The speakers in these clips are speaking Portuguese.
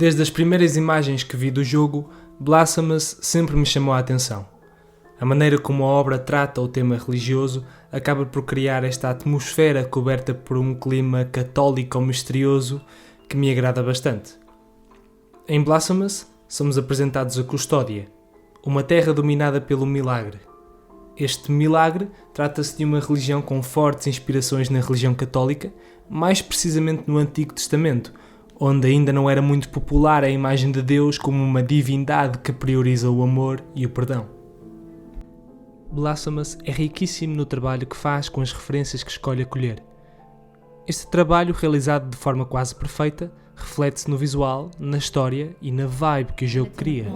Desde as primeiras imagens que vi do jogo, Blasphemous sempre me chamou a atenção. A maneira como a obra trata o tema religioso acaba por criar esta atmosfera coberta por um clima católico ou misterioso que me agrada bastante. Em Blasphemous, somos apresentados a Custódia, uma terra dominada pelo milagre. Este milagre trata-se de uma religião com fortes inspirações na religião católica, mais precisamente no Antigo Testamento, onde ainda não era muito popular a imagem de Deus como uma divindade que prioriza o amor e o perdão. Blasphemous é riquíssimo no trabalho que faz com as referências que escolhe acolher. Este trabalho, realizado de forma quase perfeita, reflete-se no visual, na história e na vibe que o jogo cria.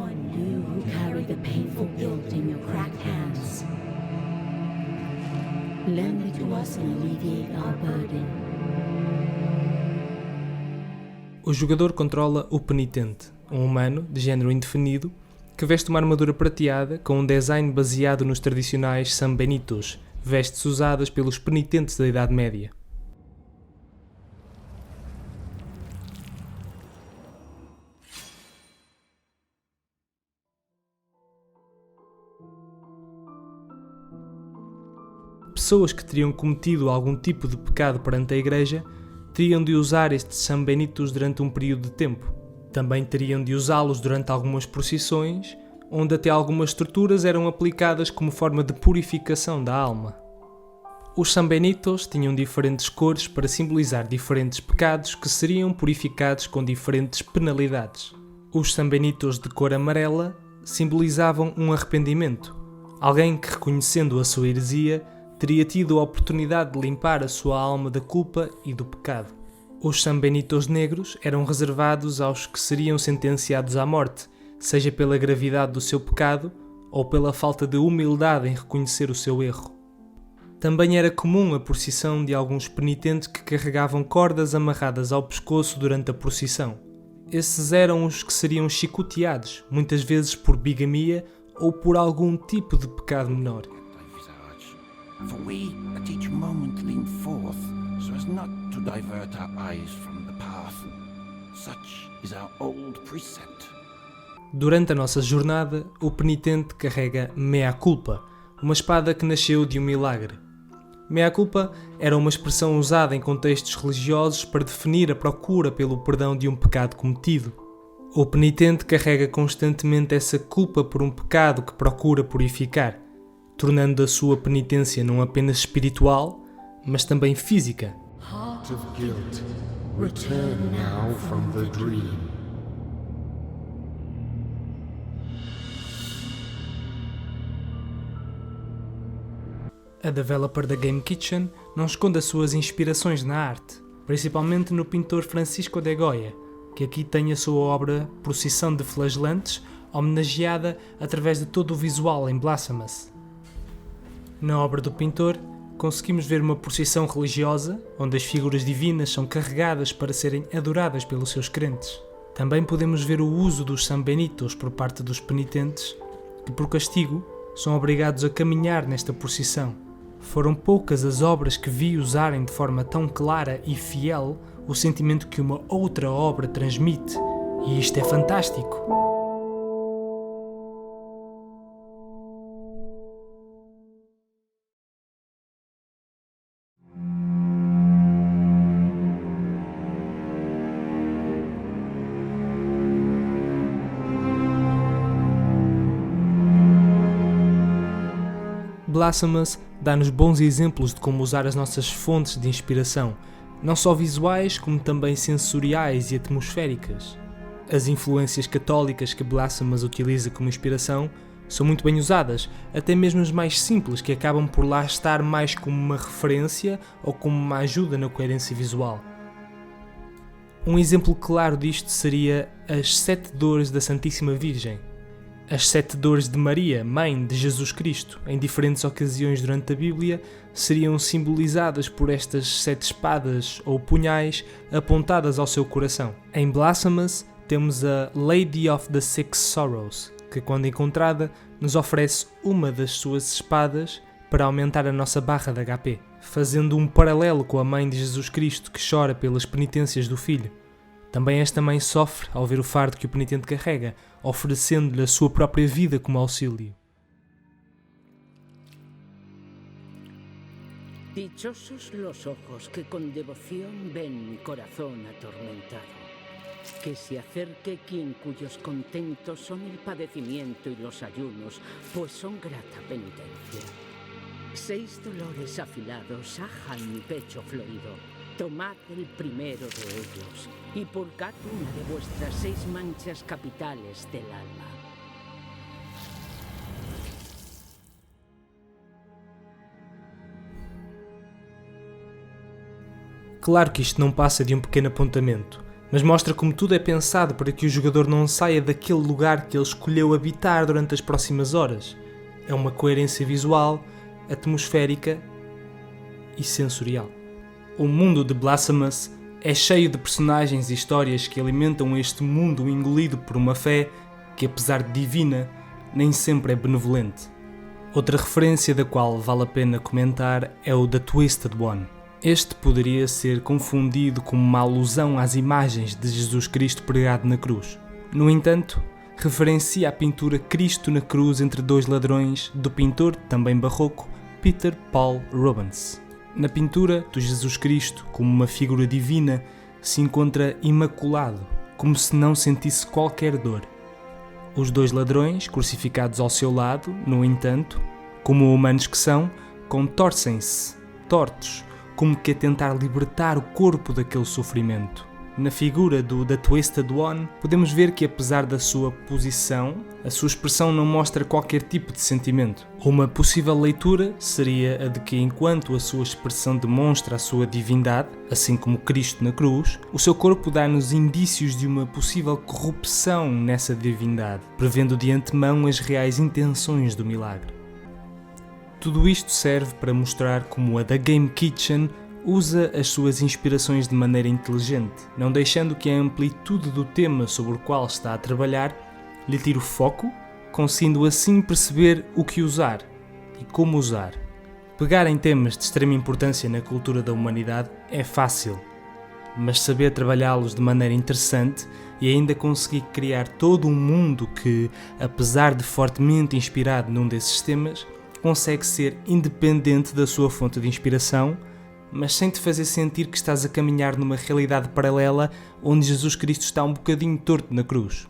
O jogador controla o Penitente, um humano de género indefinido que veste uma armadura prateada com um design baseado nos tradicionais San Benitos, vestes usadas pelos penitentes da Idade Média. Pessoas que teriam cometido algum tipo de pecado perante a Igreja teriam de usar estes San Benitos durante um período de tempo. Também teriam de usá-los durante algumas procissões, onde até algumas torturas eram aplicadas como forma de purificação da alma. Os San Benitos tinham diferentes cores para simbolizar diferentes pecados que seriam purificados com diferentes penalidades. Os San Benitos de cor amarela simbolizavam um arrependimento, alguém que, reconhecendo a sua heresia, teria tido a oportunidade de limpar a sua alma da culpa e do pecado. Os San Benitos negros eram reservados aos que seriam sentenciados à morte, seja pela gravidade do seu pecado ou pela falta de humildade em reconhecer o seu erro. Também era comum a procissão de alguns penitentes que carregavam cordas amarradas ao pescoço durante a procissão. Esses eram os que seriam chicoteados, muitas vezes por bigamia ou por algum tipo de pecado menor. For we at each moment lean forth, so as not to divert our eyes from the path. Such is our old precept. Durante a nossa jornada, o penitente carrega Mea Culpa, uma espada que nasceu de um milagre. Mea Culpa era uma expressão usada em contextos religiosos para definir a procura pelo perdão de um pecado cometido. O penitente carrega constantemente essa culpa por um pecado que procura purificar, tornando a sua penitência não apenas espiritual, mas também física. Heart of guilt, return now from the dream. A developer da Game Kitchen não esconde as suas inspirações na arte, principalmente no pintor Francisco de Goya, que aqui tem a sua obra Procissão de Flagelantes homenageada através de todo o visual em Blasphemous. Na obra do pintor, conseguimos ver uma procissão religiosa, onde as figuras divinas são carregadas para serem adoradas pelos seus crentes. Também podemos ver o uso dos San Benitos por parte dos penitentes, que por castigo são obrigados a caminhar nesta procissão. Foram poucas as obras que vi usarem de forma tão clara e fiel o sentimento que uma outra obra transmite, e isto é fantástico. Blasphemous dá-nos bons exemplos de como usar as nossas fontes de inspiração, não só visuais como também sensoriais e atmosféricas. As influências católicas que Blasphemous utiliza como inspiração são muito bem usadas, até mesmo as mais simples, que acabam por lá estar mais como uma referência ou como uma ajuda na coerência visual. Um exemplo claro disto seria as 7 dores da Santíssima Virgem. As 7 dores de Maria, mãe de Jesus Cristo, em diferentes ocasiões durante a Bíblia, seriam simbolizadas por estas 7 espadas ou punhais apontadas ao seu coração. Em Blasphemous temos a Lady of the Six Sorrows, que quando encontrada nos oferece uma das suas espadas para aumentar a nossa barra de HP, fazendo um paralelo com a mãe de Jesus Cristo que chora pelas penitências do filho. Também esta mãe sofre ao ver o fardo que o penitente carrega, oferecendo-lhe a sua própria vida como auxílio. Dichosos los ojos que con devoción ven mi corazón atormentado. Que se acerque quien cuyos contentos son el padecimiento y los ayunos, pues son grata penitencia. 6 dolores afilados ajan mi pecho florido. Tomad el primero de ellos y purgad una de vuestras 6 manchas capitales del alma. Claro que isto não passa de um pequeno apontamento, mas mostra como tudo é pensado para que o jogador não saia daquele lugar que ele escolheu habitar durante as próximas horas. É uma coerência visual, atmosférica e sensorial. O mundo de Blasphemous é cheio de personagens e histórias que alimentam este mundo engolido por uma fé que, apesar de divina, nem sempre é benevolente. Outra referência da qual vale a pena comentar é o The Twisted One. Este poderia ser confundido como uma alusão às imagens de Jesus Cristo pregado na cruz. No entanto, referencia a pintura Cristo na Cruz entre 2 ladrões do pintor, também barroco, Peter Paul Rubens. Na pintura do Jesus Cristo, como uma figura divina, se encontra imaculado, como se não sentisse qualquer dor. Os 2 ladrões, crucificados ao seu lado, no entanto, como humanos que são, contorcem-se, tortos, como que a tentar libertar o corpo daquele sofrimento. Na figura do The Twisted One, podemos ver que apesar da sua posição, a sua expressão não mostra qualquer tipo de sentimento. Uma possível leitura seria a de que enquanto a sua expressão demonstra a sua divindade, assim como Cristo na cruz, o seu corpo dá-nos indícios de uma possível corrupção nessa divindade, prevendo de antemão as reais intenções do milagre. Tudo isto serve para mostrar como a The Game Kitchen usa as suas inspirações de maneira inteligente, não deixando que a amplitude do tema sobre o qual está a trabalhar lhe tire o foco, conseguindo assim perceber o que usar e como usar. Pegar em temas de extrema importância na cultura da humanidade é fácil, mas saber trabalhá-los de maneira interessante e ainda conseguir criar todo um mundo que, apesar de fortemente inspirado num desses temas, consegue ser independente da sua fonte de inspiração, mas sem te fazer sentir que estás a caminhar numa realidade paralela onde Jesus Cristo está um bocadinho torto na cruz.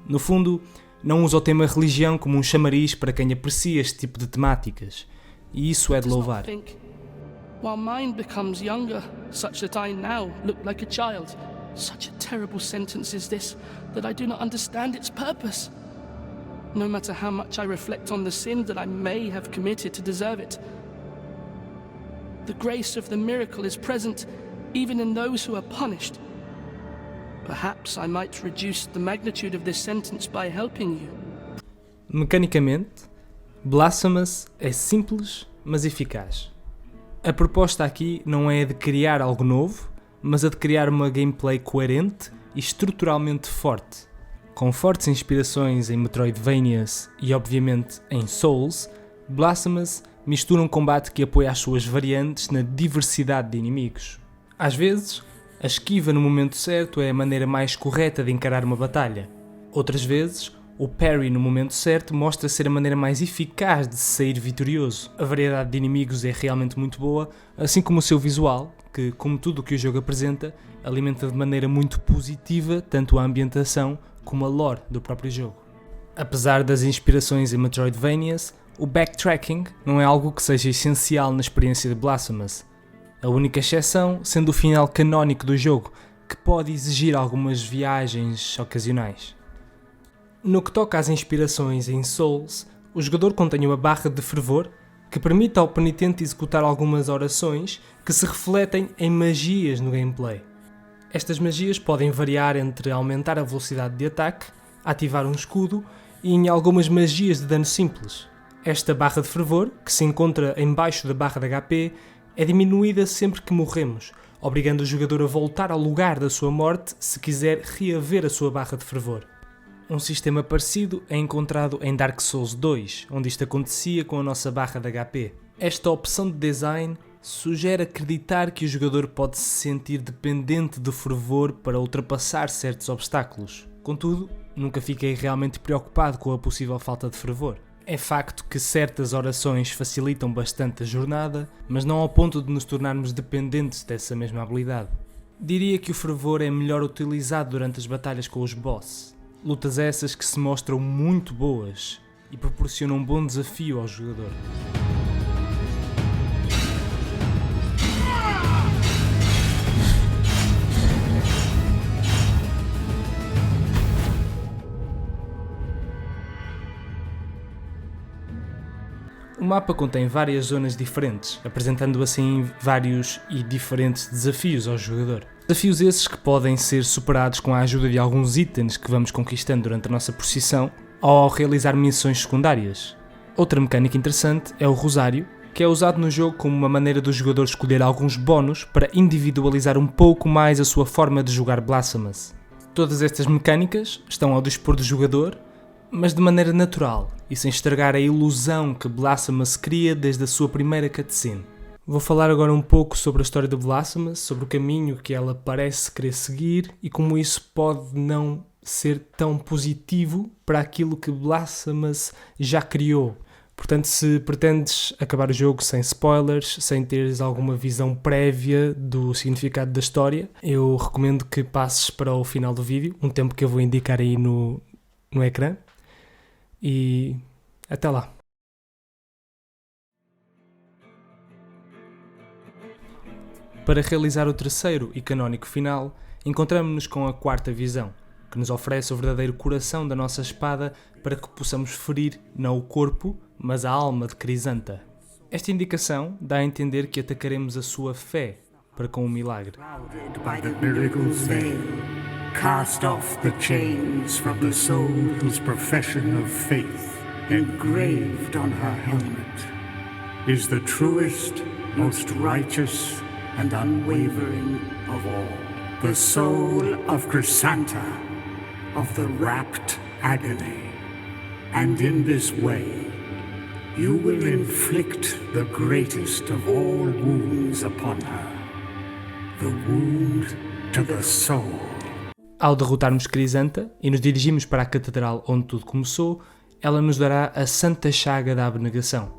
No fundo, não usa o tema religião como um chamariz para quem aprecia este tipo de temáticas, e isso é de louvar. While mine becomes younger, such that I now look like a child, such a terrible sentence is this, that I do not understand its purpose. No matter how much I reflect on the sin that I may have committed to deserve it, the grace of the miracle is present even in those who are punished. Perhaps I might reduce the magnitude of this sentence by helping you. Mecanicamente, Blasphemous é simples, mas eficaz. A proposta aqui não é a de criar algo novo, mas a de criar uma gameplay coerente e estruturalmente forte. Com fortes inspirações em Metroidvanias e, obviamente, em Souls, Blasphemous mistura um combate que apoia as suas variantes na diversidade de inimigos. Às vezes, a esquiva no momento certo é a maneira mais correta de encarar uma batalha. Outras vezes, o parry no momento certo mostra ser a maneira mais eficaz de sair vitorioso. A variedade de inimigos é realmente muito boa, assim como o seu visual, que, como tudo o que o jogo apresenta, alimenta de maneira muito positiva tanto a ambientação como a lore do próprio jogo. Apesar das inspirações em Metroidvanias, o backtracking não é algo que seja essencial na experiência de Blasphemous. A única exceção sendo o final canónico do jogo, que pode exigir algumas viagens ocasionais. No que toca às inspirações em Souls, o jogador contém uma barra de fervor que permite ao penitente executar algumas orações que se refletem em magias no gameplay. Estas magias podem variar entre aumentar a velocidade de ataque, ativar um escudo e em algumas magias de dano simples. Esta barra de fervor, que se encontra em baixo da barra de HP, é diminuída sempre que morremos, obrigando o jogador a voltar ao lugar da sua morte se quiser reaver a sua barra de fervor. Um sistema parecido é encontrado em Dark Souls 2, onde isto acontecia com a nossa barra de HP. Esta opção de design sugere acreditar que o jogador pode se sentir dependente de fervor para ultrapassar certos obstáculos. Contudo, nunca fiquei realmente preocupado com a possível falta de fervor. É facto que certas orações facilitam bastante a jornada, mas não ao ponto de nos tornarmos dependentes dessa mesma habilidade. Diria que o fervor é melhor utilizado durante as batalhas com os boss. Lutas essas que se mostram muito boas e proporcionam um bom desafio ao jogador. O mapa contém várias zonas diferentes, apresentando assim vários e diferentes desafios ao jogador. Desafios esses que podem ser superados com a ajuda de alguns itens que vamos conquistando durante a nossa procissão ou ao realizar missões secundárias. Outra mecânica interessante é o Rosário, que é usado no jogo como uma maneira do jogador escolher alguns bónus para individualizar um pouco mais a sua forma de jogar Blasphemous. Todas estas mecânicas estão ao dispor do jogador, mas de maneira natural e sem estragar a ilusão que Blasphemous cria desde a sua primeira cutscene. Vou falar agora um pouco sobre a história de Blasphemous, sobre o caminho que ela parece querer seguir e como isso pode não ser tão positivo para aquilo que Blasphemous já criou. Portanto, se pretendes acabar o jogo sem spoilers, sem teres alguma visão prévia do significado da história, eu recomendo que passes para o final do vídeo, um tempo que eu vou indicar aí no ecrã. E até lá. Para realizar o terceiro e canónico final, encontramos-nos com a quarta visão, que nos oferece o verdadeiro coração da nossa espada para que possamos ferir não o corpo, mas a alma de Crisanta. Esta indicação dá a entender que atacaremos a sua fé para com o milagre. By the miracle's veil, cast off the chains from the soul whose profession of faith, engraved on her helmet, is the truest, most righteous, and unwavering of all. The soul of Crisanta, of the rapt agony. And in this way, you will inflict the greatest of all wounds upon her. The wound to the soul. Ao derrotarmos Crisanta e nos dirigirmos para a catedral onde tudo começou, ela nos dará a Santa Chaga da Abnegação.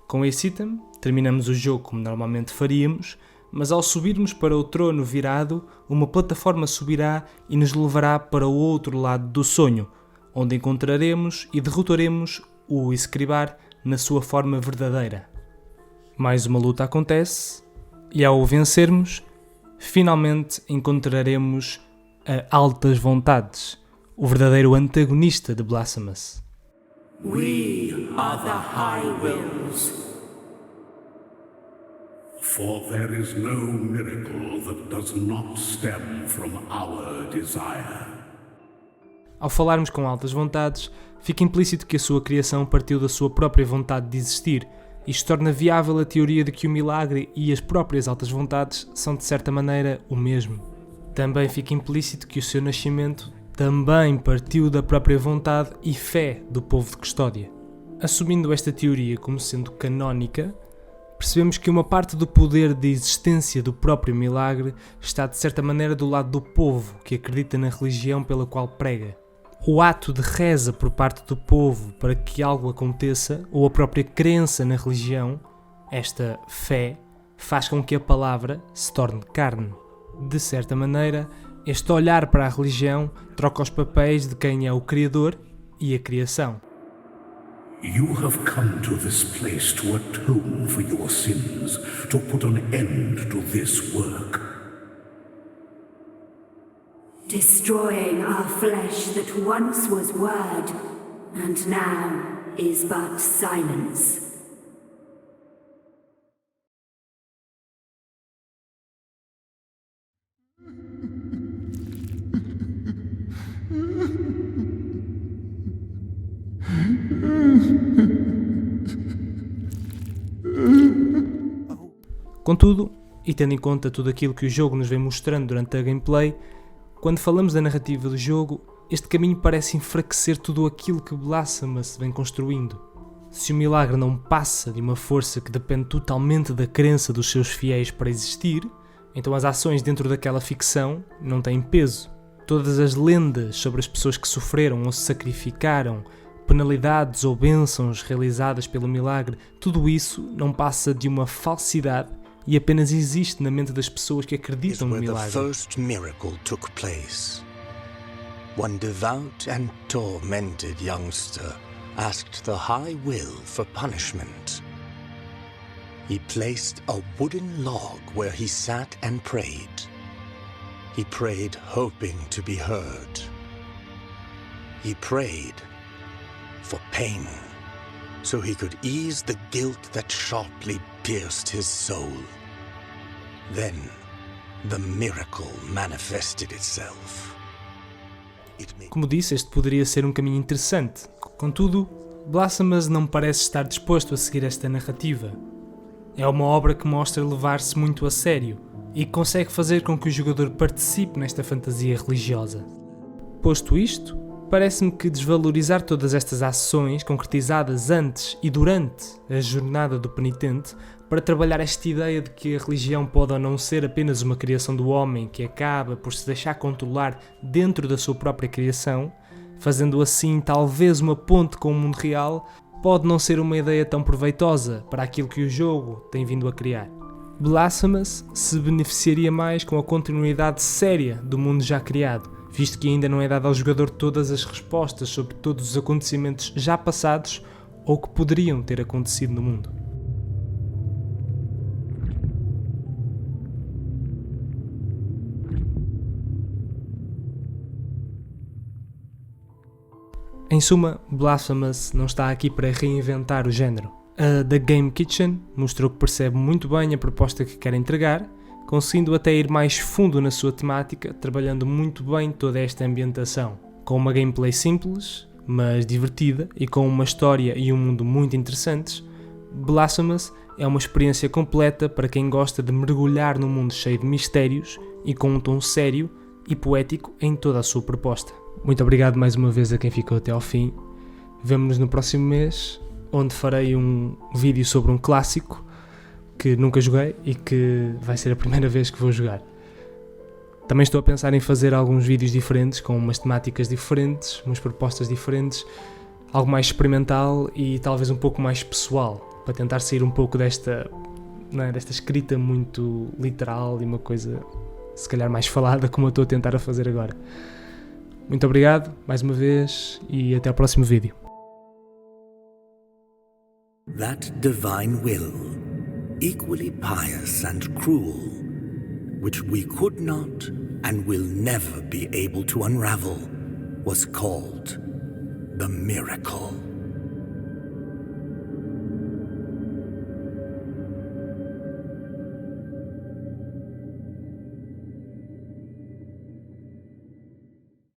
Com esse item, terminamos o jogo como normalmente faríamos, mas ao subirmos para o trono virado, uma plataforma subirá e nos levará para o outro lado do sonho, onde encontraremos e derrotaremos o Escribar na sua forma verdadeira. Mais uma luta acontece, e ao o vencermos, finalmente encontraremos a Altas Vontades, o verdadeiro antagonista de Blasphemous. We are the High Wills. For there is no miracle that does not stem from our desire. Ao falarmos com Altas Vontades, fica implícito que a sua criação partiu da sua própria vontade de existir. Isto torna viável a teoria de que o milagre e as próprias Altas Vontades são de certa maneira o mesmo. Também fica implícito que o seu nascimento também partiu da própria vontade e fé do povo de Custódia. Assumindo esta teoria como sendo canónica, percebemos que uma parte do poder de existência do próprio milagre está de certa maneira do lado do povo que acredita na religião pela qual prega. O ato de reza por parte do povo para que algo aconteça, ou a própria crença na religião, esta fé, faz com que a palavra se torne carne. De certa maneira, este olhar para a religião troca os papéis de quem é o Criador e a criação. You have come to this place to atone for your sins, to put an end to this work. Destroying our flesh that once was word, and now is but silence. Contudo, e tendo em conta tudo aquilo que o jogo nos vem mostrando durante a gameplay, quando falamos da narrativa do jogo, este caminho parece enfraquecer tudo aquilo que Blasphemous vem construindo. Se o milagre não passa de uma força que depende totalmente da crença dos seus fiéis para existir, então as ações dentro daquela ficção não têm peso. Todas as lendas sobre as pessoas que sofreram ou se sacrificaram, penalidades ou bênçãos realizadas pelo milagre, tudo isso não passa de uma falsidade e apenas existe na mente das pessoas que acreditam no milagre. The first miracle took place. One devout and tormented youngster asked the High Will for punishment. He placed a wooden log where he sat and prayed. He prayed hoping to be heard. He prayed for pain, so he could ease the guilt that sharply pierced his soul. Then, the miracle manifested itself. Como disse, este poderia ser um caminho interessante. Contudo, Blasphemous não parece estar disposto a seguir esta narrativa. É uma obra que mostra levar-se muito a sério e que consegue fazer com que o jogador participe nesta fantasia religiosa. Posto isto, parece-me que desvalorizar todas estas ações concretizadas antes e durante a jornada do penitente para trabalhar esta ideia de que a religião pode ou não ser apenas uma criação do homem que acaba por se deixar controlar dentro da sua própria criação, fazendo assim talvez uma ponte com o mundo real, pode não ser uma ideia tão proveitosa para aquilo que o jogo tem vindo a criar. Blasphemous se beneficiaria mais com a continuidade séria do mundo já criado, visto que ainda não é dado ao jogador todas as respostas sobre todos os acontecimentos já passados ou que poderiam ter acontecido no mundo. Em suma, Blasphemous não está aqui para reinventar o género. A The Game Kitchen mostrou que percebe muito bem a proposta que quer entregar, conseguindo até ir mais fundo na sua temática, trabalhando muito bem toda esta ambientação. Com uma gameplay simples, mas divertida, e com uma história e um mundo muito interessantes, Blasphemous é uma experiência completa para quem gosta de mergulhar num mundo cheio de mistérios e com um tom sério e poético em toda a sua proposta. Muito obrigado mais uma vez a quem ficou até ao fim. Vemo-nos no próximo mês, onde farei um vídeo sobre um clássico que nunca joguei e que vai ser a primeira vez que vou jogar. Também estou a pensar em fazer alguns vídeos diferentes, com umas temáticas diferentes, umas propostas diferentes, algo mais experimental e talvez um pouco mais pessoal, para tentar sair um pouco desta escrita muito literal e uma coisa se calhar mais falada, como eu estou a tentar a fazer agora. Muito obrigado, mais uma vez, e até ao próximo vídeo. That divine will, equally pious and cruel, which we could not and will never be able to unravel, was called the miracle.